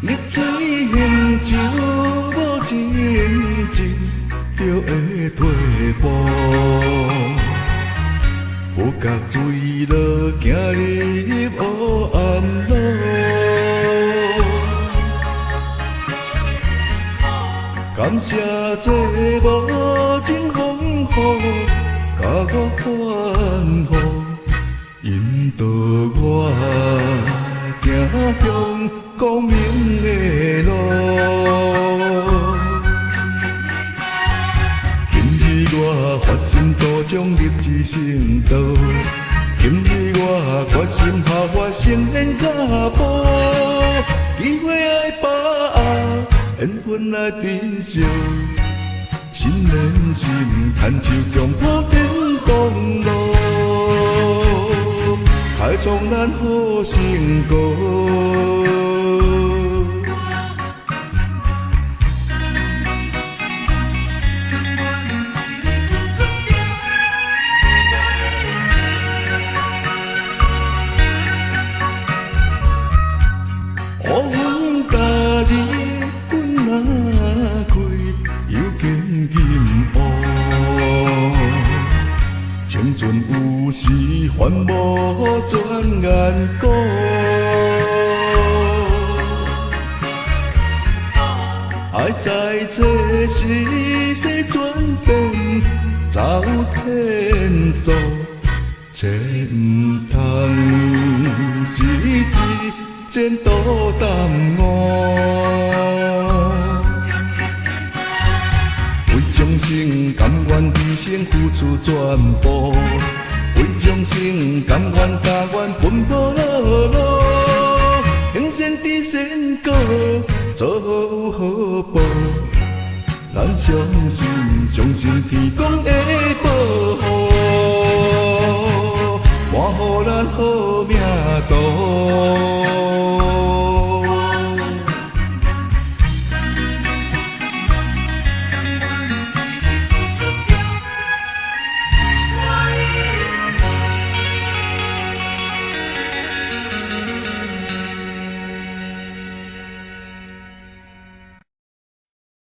绿水行舟无前进，就会退步。不觉坠落，行入黑暗路。感谢这无情风雨，甲我反复引导我行向光明的路。今日我发心度将立志成道，今日我决心下发成缘脚步，机会爱把握，缘分来珍惜，心连心，牵手共破天公路，开创咱好成果。乌云假日，阮若开，又见金乌。青春有时繁忙转眼过，爱在这时势转变，走天数，切唔通失志。前途淡漠，为众生甘愿牺牲付出全部，为众生甘愿加愿奔波劳碌，行善知善果，做好有好报。咱相信天公会保护，换予咱好命途。